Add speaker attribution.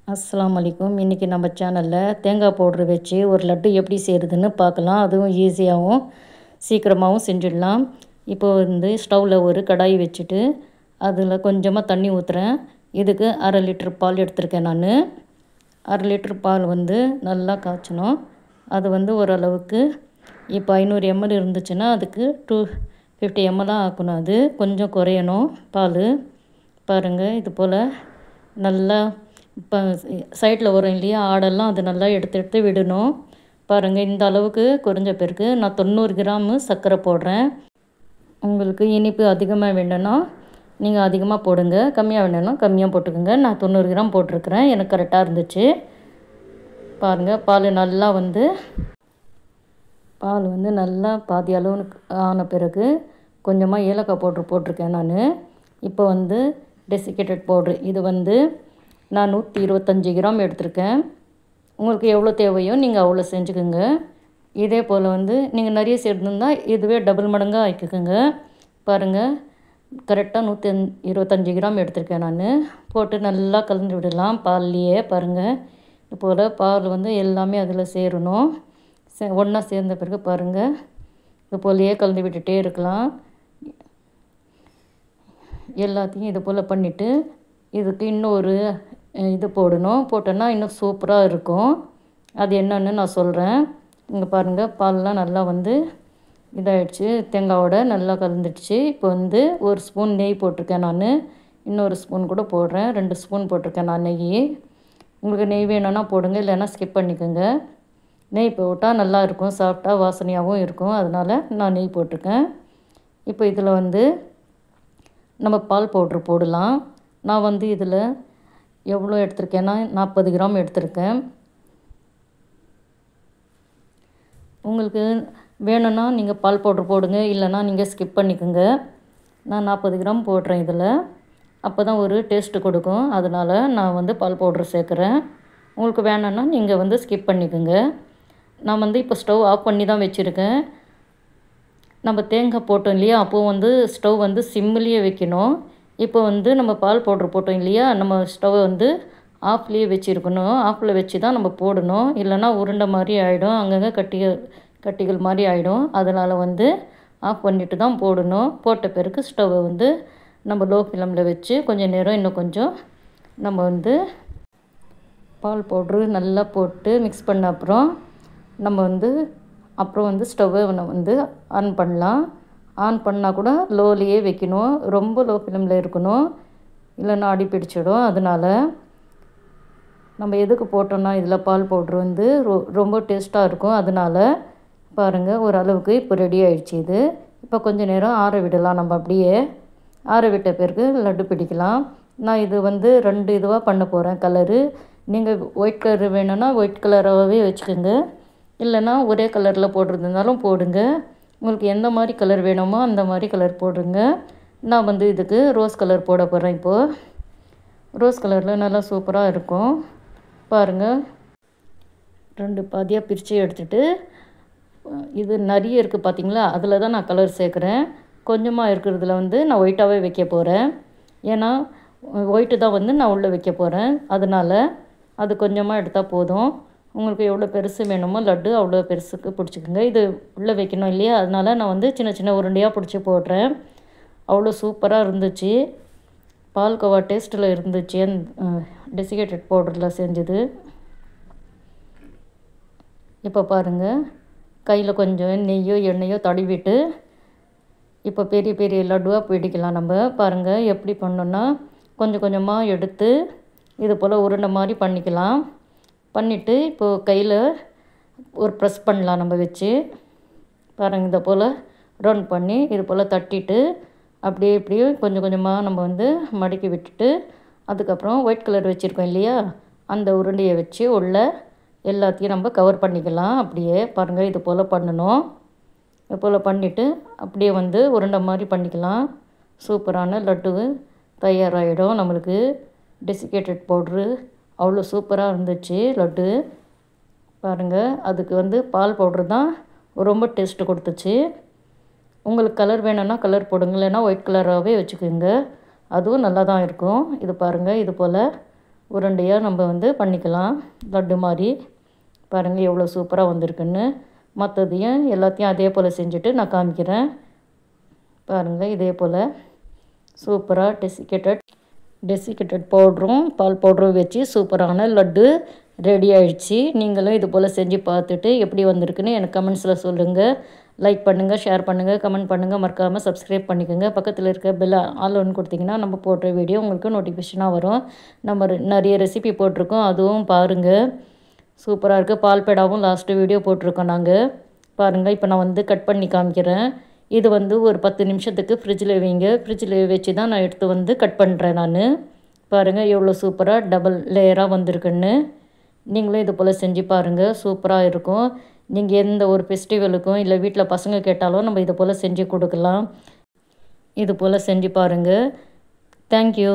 Speaker 1: அஸ்ஸலாமு அலைக்கும். இன்றைக்கி நம்ம சேனலில் தேங்காய் பவுட்ரு வச்சு ஒரு லட்டு எப்படி செய்கிறதுன்னு பார்க்கலாம். அதுவும் ஈஸியாகவும் சீக்கிரமாகவும் செஞ்சிடலாம். இப்போ ஸ்டவ்வில் ஒரு கடாய் வச்சுட்டு அதில் கொஞ்சமாக தண்ணி ஊற்றுறேன். இதுக்கு 1/2 லிட்டர் பால் எடுத்திருக்கேன் நான். 1/2 லிட்டர் பால் நல்லா காய்ச்சணும். அது ஓரளவுக்கு இப்போ 500 ml இருந்துச்சுன்னா அதுக்கு 250 ml ஆக்கணும். அது கொஞ்சம் குறையணும் பால். பாருங்கள், இது போல் நல்லா இப்போ சைடில் வரும் இல்லையா ஆடெல்லாம், அது நல்லா எடுத்து விடணும். பாருங்கள், இந்த அளவுக்கு குறைஞ்ச பிறகு நான் 90 கிராம் சர்க்கரை போடுறேன். உங்களுக்கு இனிப்பு அதிகமாக வேணும்னா நீங்கள் அதிகமாக போடுங்க, கம்மியாக வேணும்னா கம்மியாக போட்டுக்கோங்க. நான் 90 கிராம் போட்டிருக்கிறேன், எனக்கு கரெக்டாக இருந்துச்சு. பாருங்கள், பால் நல்லா பாதி அளவு ஆன பிறகு கொஞ்சமாக ஏலக்காய் பவுட்ரு போட்டிருக்கேன் நான். இப்போ டெசிகேட்டட் பவுட்ரு இது நான் 125 கிராம் எடுத்திருக்கேன். உங்களுக்கு எவ்வளோ தேவையோ நீங்கள் அவ்வளோ செஞ்சுக்கோங்க. இதே போல் நீங்கள் நிறைய சேர்த்துருந்தா இதுவே டபுள் மடங்காக ஆக்கிக்கோங்க. பாருங்கள், கரெக்டாக 125 கிராம் எடுத்திருக்கேன் நான். போட்டு நல்லா கலந்து விடலாம் பால்லையே. பாருங்கள், இது போல் பால் எல்லாமே அதில் சேரணும். ஒன்றா சேர்ந்த பிறகு பாருங்கள், இது போலையே கலந்து விட்டுட்டே இருக்கலாம். எல்லாத்தையும் இது போல் பண்ணிவிட்டு இதுக்கு இன்னொரு இது போடணும். போட்டோன்னா இன்னும் சூப்பராக இருக்கும். அது என்னன்னு நான் சொல்கிறேன். இங்கே பாருங்கள், பால்லாம் நல்லா இதாகிடுச்சு, தேங்காயோட நல்லா கலந்துடுச்சு. இப்போ 1 ஸ்பூன் நெய் போட்டிருக்கேன் நான். இன்னொரு ஸ்பூன் கூட போடுறேன், 2 ஸ்பூன் போட்டிருக்கேன் நான் நெய். உங்களுக்கு நெய் வேணும்னா போடுங்க, இல்லைன்னா ஸ்கிப் பண்ணிக்கோங்க. நெய் போட்டால் நல்லாயிருக்கும், சாப்பிட்டா வாசனையாகவும் இருக்கும். அதனால் நான் நெய் போட்டிருக்கேன். இப்போ இதில் நம்ம பால் பவுட்ரு போடலாம். நான் இதில் எவ்வளோ எடுத்திருக்கேன்னா 40 கிராம் எடுத்திருக்கேன். உங்களுக்கு வேணும்னா நீங்கள் பால் பவுட்ரு போடுங்க, இல்லைன்னா நீங்கள் ஸ்கிப் பண்ணிக்கோங்க. நான் 40 கிராம் போடுறேன் இதில். அப்போ தான் ஒரு டேஸ்ட்டு கொடுக்கும். அதனால் நான் பால் பவுட்ரு சேர்க்குறேன். உங்களுக்கு வேணும்னா நீங்கள் ஸ்கிப் பண்ணிக்கோங்க. நான் இப்போ ஸ்டவ் ஆஃப் பண்ணி தான் வச்சுருக்கேன். நம்ம தேங்காய் போட்டோம் இல்லையா, அப்போது ஸ்டவ் சிம்மிலேயே வைக்கணும். இப்போ நம்ம பால் பவுட்ரு போட்டோம் இல்லையா, நம்ம ஸ்டவ் ஆஃப்லேயே வச்சுருக்கணும். ஆஃபில் வச்சு தான் நம்ம போடணும், இல்லைன்னா உருண்டை மாதிரி ஆகிடும், அங்கங்கே கட்டிகள் மாதிரி ஆகிடும். அதனால் ஆஃப் பண்ணிவிட்டு தான் போடணும். போட்ட பிறகு ஸ்டவ்வை நம்ம லோ ஃப்ளேமில் வச்சு கொஞ்சம் நேரம் இன்னும் கொஞ்சம் நம்ம பால் பவுட்ரு நல்லா போட்டு மிக்ஸ் பண்ண அப்புறம் நம்ம ஸ்டவ்வை ஆன் பண்ணலாம். ஆன் பண்ணால் கூட லோலேயே வைக்கணும், ரொம்ப லோ ஃப்ளேமில் இருக்கணும், இல்லைன்னா அடி பிடிச்சிடும். அதனால் நம்ம எதுக்கு போட்டோம்னா இதில் பால் பவுட்ரு ரொம்ப டேஸ்ட்டாக இருக்கும். அதனால் பாருங்கள், ஓரளவுக்கு இப்போ ரெடி ஆகிடுச்சி. இது இப்போ கொஞ்சம் நேரம் ஆற விடலாம். நம்ம அப்படியே ஆற விட்ட பிறகு லட்டு பிடிக்கலாம். நான் இது 2 இதுவாக பண்ண போகிறேன் கலரு. நீங்கள் ஒயிட் கலர் வேணும்னா ஒயிட் கலராகவே வச்சுக்கோங்க, இல்லைன்னா ஒரே கலரில் போடுறதுனாலும் போடுங்க. உங்களுக்கு எந்த மாதிரி கலர் வேணுமோ அந்த மாதிரி கலர் போடுங்க. நான் இதுக்கு ரோஸ் கலர் போட போகிறேன். இப்போது ரோஸ் கலரில் நல்லா சூப்பராக இருக்கும். பாருங்கள், 2 பாதியாக பிரித்து எடுத்துகிட்டு இது நிறைய இருக்குது பார்த்திங்களா, அதில் தான் நான் கலர் சேர்க்குறேன். கொஞ்சமாக இருக்கிறதுல நான் ஒயிட்டாகவே வைக்க போகிறேன். ஏன்னா ஒயிட்டு தான் நான் உள்ளே வைக்க போகிறேன். அதனால் அது கொஞ்சமாக எடுத்தால் போதும். உங்களுக்கு எவ்வளோ பெருசு வேணுமோ லட்டு அவ்வளோ பெருசுக்கு பிடிச்சிக்கோங்க. இது உள்ளே வைக்கணும் இல்லையா, அதனால் நான் சின்ன சின்ன உருண்டையாக பிடிச்சி போடுறேன். அவ்வளோ சூப்பராக இருந்துச்சு, பால்கோவா டேஸ்ட்டில் இருந்துச்சு டெசிகேட்டட் பவுடரில் செஞ்சது. இப்போ பாருங்கள், கையில் கொஞ்சம் நெய்யோ எண்ணெயோ தடவிட்டு இப்போ பெரிய பெரிய லட்டுவாக பிடிக்கலாம். நம்ம பாருங்கள் எப்படி பண்ணோன்னா கொஞ்சம் கொஞ்சமாக எடுத்து இது போல் உருண்டை மாதிரி பண்ணிக்கலாம். பண்ணிவிட்டு இப்போது கையில் ஒரு ப்ரெஸ் பண்ணலாம் நம்ம வச்சு. பாருங்கள், இதை போல் ரவுண்ட் பண்ணி இது போல் தட்டிட்டு அப்படியே இப்படியே கொஞ்சம் கொஞ்சமாக நம்ம மடக்கி விட்டுட்டு அதுக்கப்புறம் ஒயிட் கலர் வச்சுருக்கோம் இல்லையா, அந்த உருண்டையை வச்சு உள்ள எல்லாத்தையும் நம்ம கவர் பண்ணிக்கலாம். அப்படியே பாருங்கள், இது போல் பண்ணணும். இது போல் பண்ணிவிட்டு அப்படியே உருண்டை மாதிரி பண்ணிக்கலாம். சூப்பரான லட்டு தயாராகிடும் நம்மளுக்கு. டெசிகேட்டட் பவுட்ரு அவ்வளோ சூப்பராக இருந்துச்சு லட்டு. பாருங்கள், அதுக்கு பால் பவுட்ரு தான் ரொம்ப டேஸ்ட்டு கொடுத்துச்சு. உங்களுக்கு கலர் வேணும்னா கலர் போடுங்க, இல்லைன்னா ஒயிட் கலராகவே வச்சுக்கோங்க, அதுவும் நல்லா தான் இருக்கும். இது பாருங்கள், இது போல் உருண்டையாக நம்ம வந்து பண்ணிக்கலாம். லட்டு மாதிரி பாருங்கள் எவ்வளோ சூப்பராக வந்திருக்குன்னு. மற்றதையும் எல்லாத்தையும் அதே போல் செஞ்சுட்டு நான் காமிக்கிறேன். பாருங்கள் இதே போல் சூப்பராக டெசிகேட்டட் பவுடரும் பால் பவுடரும் வச்சு சூப்பரான லட்டு ரெடி ஆயிடுச்சு. நீங்களும் இது போல் செஞ்சு பார்த்துட்டு எப்படி வந்திருக்குன்னு எனக்கு கமெண்ட்ஸில் சொல்லுங்கள். லைக் பண்ணுங்கள், ஷேர் பண்ணுங்கள், கமெண்ட் பண்ணுங்கள். மறக்காமல் சப்ஸ்கிரைப் பண்ணிக்கோங்க. பக்கத்தில் இருக்க பெல் ஆல் ஒன்று கொடுத்திங்கன்னா நம்ம போடுற வீடியோ உங்களுக்கு நோட்டிஃபிகேஷனாக வரும். நம்ம நிறைய ரெசிபி போட்டிருக்கோம், அதுவும் பாருங்கள். சூப்பராக இருக்குது. பால் பேடாவும் லாஸ்ட்டு வீடியோ போட்டிருக்கோம் நாங்கள். பாருங்கள் இப்போ நான் வந்து கட் பண்ணி காமிக்கிறேன். இது வந்து ஒரு 10 நிமிஷத்துக்கு ஃப்ரிட்ஜில் வைங்க. ஃப்ரிட்ஜில் வச்சு தான் நான் எடுத்து வந்து கட் பண்ணுறேன் நான். பாருங்கள் எவ்வளோ சூப்பராக டபுள் லேயராக வந்திருக்குன்னு. நீங்களும் இது போல் செஞ்சு பாருங்கள், சூப்பராக இருக்கும். நீங்கள் எந்த ஒரு ஃபெஸ்டிவலுக்கும் இல்லை வீட்டில் பசங்க கேட்டாலும் நம்ம இது போல் செஞ்சு கொடுக்கலாம். இது போல் செஞ்சு பாருங்கள். தேங்க்யூ.